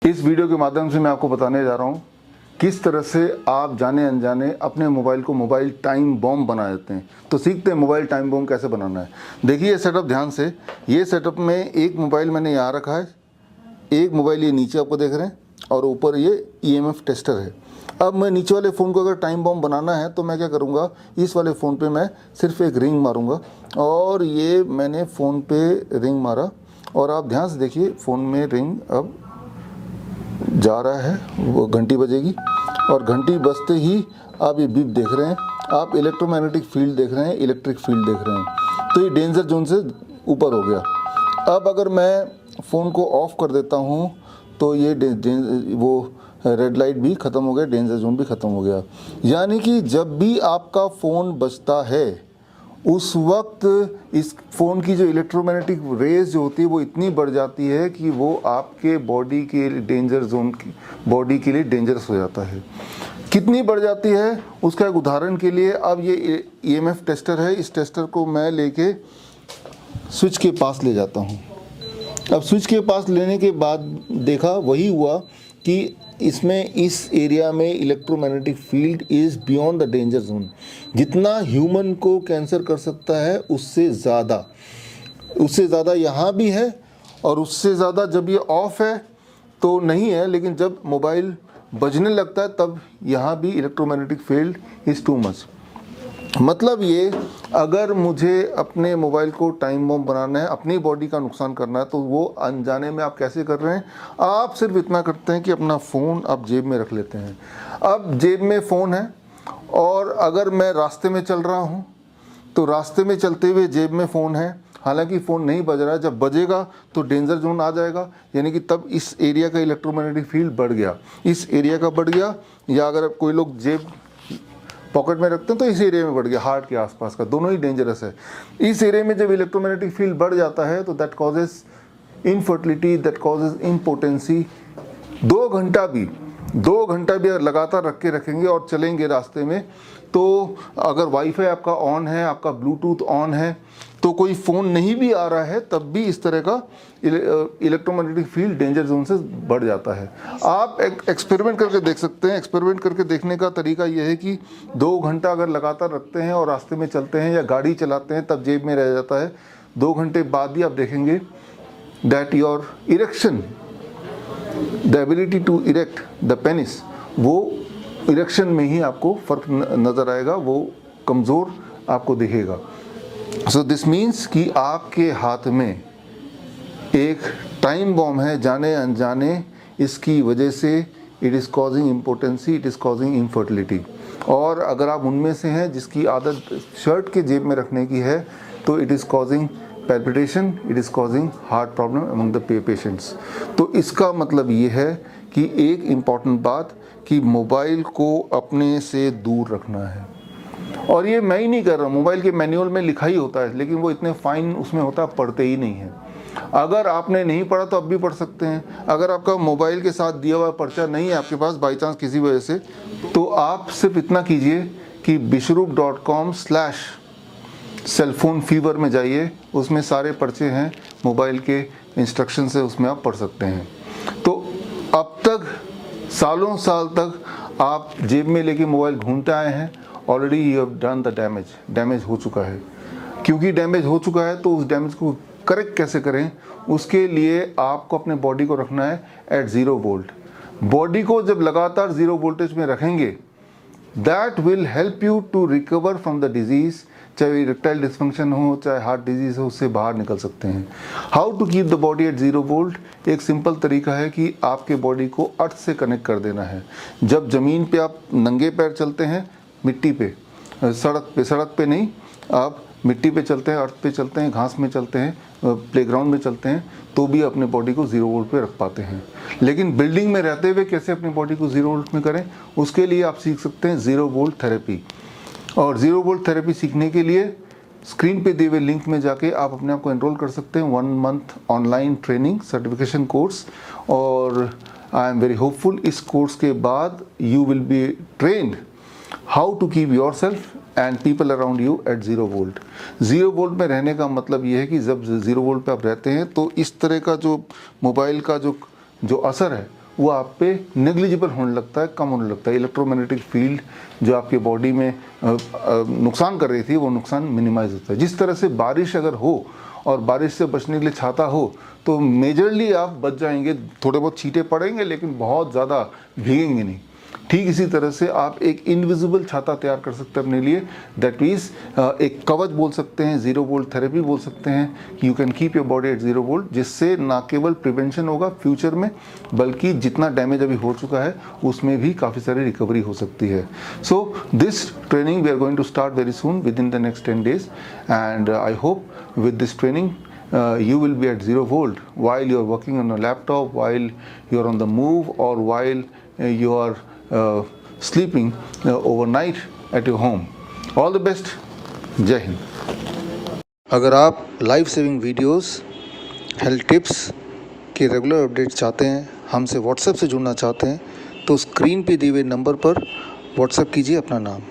इस वीडियो के माध्यम से मैं आपको बताने जा रहा हूँ किस तरह से आप जाने अनजाने अपने मोबाइल को मोबाइल टाइम बॉम्ब बना देते हैं। तो सीखते हैं मोबाइल टाइम बॉम्ब कैसे बनाना है। देखिए ये सेटअप ध्यान से, ये सेटअप में एक मोबाइल मैंने यहाँ रखा है, एक मोबाइल ये नीचे आपको देख रहे हैं और ऊपर ये EMF टेस्टर है। अब मैं नीचे वाले फ़ोन को अगर टाइम बॉम्ब बनाना है तो मैं क्या करूँगा, इस वाले फ़ोन पे मैं सिर्फ एक रिंग मारूँगा और ये मैंने फ़ोन पे रिंग मारा और आप ध्यान से देखिए फ़ोन में रिंग अब जा रहा है, वो घंटी बजेगी और घंटी बजते ही आप ये बीप देख रहे हैं, आप इलेक्ट्रोमैग्नेटिक फील्ड देख रहे हैं, इलेक्ट्रिक फील्ड देख रहे हैं। तो ये डेंजर जोन से ऊपर हो गया। अब अगर मैं फ़ोन को ऑफ़ कर देता हूँ तो ये वो रेड लाइट भी ख़त्म हो गया, डेंजर जोन भी ख़त्म हो गया। यानी कि जब भी आपका फ़ोन बजता है उस वक्त इस फ़ोन की जो इलेक्ट्रोमैग्नेटिक रेज जो होती है वो इतनी बढ़ जाती है कि वो आपके बॉडी के डेंजर जोन की बॉडी के लिए डेंजरस हो जाता है। कितनी बढ़ जाती है उसका एक उदाहरण के लिए, अब ये EMF टेस्टर है, इस टेस्टर को मैं लेके स्विच के पास ले जाता हूँ। अब स्विच के पास लेने के बाद देखा वही हुआ कि इसमें इस एरिया में electromagnetic field is beyond the danger zone. जितना ह्यूमन को कैंसर कर सकता है उससे ज़्यादा यहाँ भी है और उससे ज़्यादा जब ये ऑफ है तो नहीं है, लेकिन जब मोबाइल बजने लगता है तब यहाँ भी electromagnetic field is too much. मतलब ये, अगर मुझे अपने मोबाइल को टाइम बॉम्ब बनाना है, अपनी बॉडी का नुकसान करना है, तो वो अनजाने में आप कैसे कर रहे हैं। आप सिर्फ इतना करते हैं कि अपना फ़ोन आप जेब में रख लेते हैं। अब जेब में फ़ोन है और अगर मैं रास्ते में चल रहा हूँ तो रास्ते में चलते हुए जेब में फ़ोन है, हालांकि फ़ोन नहीं बज रहा है। जब बजेगा तो डेंजर जोन आ जाएगा, यानी कि तब इस एरिया का इलेक्ट्रोमैग्नेटिक फील्ड बढ़ गया, इस एरिया का बढ़ गया। या अगर कोई लोग जेब पॉकेट में रखते हैं तो इस एरिया में बढ़ गया, हार्ट के आसपास का, दोनों ही डेंजरस है। इस एरिया में जब इलेक्ट्रोमैग्नेटिक फील्ड बढ़ जाता है तो that causes infertility, that causes impotency. 2 घंटा भी अगर लगातार रख के रखेंगे और चलेंगे रास्ते में, तो अगर वाईफाई आपका ऑन है, आपका ब्लूटूथ ऑन है, तो कोई फ़ोन नहीं भी आ रहा है तब भी इस तरह का इलेक्ट्रोमैग्नेटिक फील्ड डेंजर जोन से बढ़ जाता है। आप एक्सपेरिमेंट करके देख सकते हैं। एक्सपेरिमेंट करके देखने का तरीका यह है कि 2 घंटा अगर लगातार रखते हैं और रास्ते में चलते हैं या गाड़ी चलाते हैं तब जेब में रह जाता है। 2 घंटे बाद ही आप देखेंगे that your erection, the ability to erect the penis, वो इरेक्शन में ही आपको फ़र्क नज़र आएगा, वो कमज़ोर आपको दिखेगा। सो दिस मीन्स कि आपके हाथ में एक टाइम बॉम्ब है जाने अनजाने। इसकी वजह से it is causing impotency, it is causing infertility. और अगर आप उनमें से हैं जिसकी आदत शर्ट के जेब में रखने की है तो it is causing palpitation, it is causing heart problem among the patients. तो इसका मतलब ये है कि एक इम्पॉर्टेंट बात कि मोबाइल को अपने से दूर रखना है। और ये मैं ही नहीं कर रहा, मोबाइल के मैनुअल में लिखा ही होता है, लेकिन वो इतने फाइन उसमें होता है, पढ़ते ही नहीं है। अगर आपने नहीं पढ़ा तो अब भी पढ़ सकते हैं। अगर आपका मोबाइल के साथ दिया हुआ पर्चा नहीं है आपके पास बाई चांस किसी वजह से, तो आप सिर्फ इतना कीजिए कि bishrup.com/cellphone-fever में जाइए, उसमें सारे पर्चे हैं मोबाइल के इंस्ट्रक्शन से, उसमें आप पढ़ सकते हैं। तो अब तक सालों साल तक आप जेब में लेके मोबाइल घूमते आए हैं, already you have done the damage हो चुका है। क्योंकि डैमेज हो चुका है तो उस डैमेज को करेक्ट कैसे करें, उसके लिए आपको अपने बॉडी को रखना है एट 0 वोल्ट। बॉडी को जब लगातार 0 वोल्टेज में रखेंगे, that will help you to recover from the disease. चाहे इरेक्टाइल डिस्फंक्शन हो, चाहे हार्ट डिजीज़ हो, उससे बाहर निकल सकते हैं। How to keep the body at 0 volt, एक सिंपल तरीका है कि आपके बॉडी को अर्थ से कनेक्ट कर देना है। जब ज़मीन पे आप नंगे पैर चलते हैं, मिट्टी पे, सड़क पे नहीं, आप मिट्टी पे चलते हैं, अर्थ पे चलते हैं, घास में चलते हैं, प्लेग्राउंड में चलते हैं, तो भी अपने बॉडी को 0 वोल्ट पे रख पाते हैं। लेकिन बिल्डिंग में रहते हुए कैसे अपनी बॉडी को 0 वोल्ट में करें, उसके लिए आप सीख सकते हैं 0 वोल्ट थेरेपी। और 0 वोल्ट थेरेपी सीखने के लिए स्क्रीन पे दिए हुए लिंक में जाके आप अपने आप को एनरोल कर सकते हैं। 1 month online training certification course. और आई एम वेरी होपफुल, इस कोर्स के बाद you will be trained how to keep yourself and people around you at 0 volt. 0 volt में रहने का मतलब ये है कि जब 0 वोल्ट पे आप रहते हैं तो इस तरह का जो मोबाइल का जो असर है वो आप पे नेग्लिजिबल होने लगता है, कम होने लगता है। इलेक्ट्रोमैग्नेटिक फील्ड जो आपके बॉडी में नुकसान कर रही थी वो नुकसान मिनिमाइज होता है। जिस तरह से बारिश अगर हो और बारिश से बचने के लिए छाता हो तो मेजरली आप बच जाएंगे, थोड़े बहुत छींटे पड़ेंगे लेकिन बहुत ज़्यादा भीगेंगे नहीं। ठीक इसी तरह से आप एक इनविजिबल छाता तैयार कर सकते हैं अपने लिए, दैट मीन्स एक कवच बोल सकते हैं, 0 वोल्ट थेरेपी बोल सकते हैं। You can keep your body at 0 volt, जिससे ना केवल प्रिवेंशन होगा फ्यूचर में, बल्कि जितना डैमेज अभी हो चुका है उसमें भी काफ़ी सारी रिकवरी हो सकती है। So this training we are going to start very soon within the next 10 days, and I hope with this training you will be at 0 volt while you are working on a laptop, while you are on the move, or while you are sleeping overnight at your home. All the best. जय हिंद। अगर आप life saving videos, health tips के regular updates चाहते हैं, हमसे WhatsApp से जुड़ना चाहते हैं, तो स्क्रीन पे दिए हुए नंबर पर व्हाट्सएप कीजिए अपना नाम।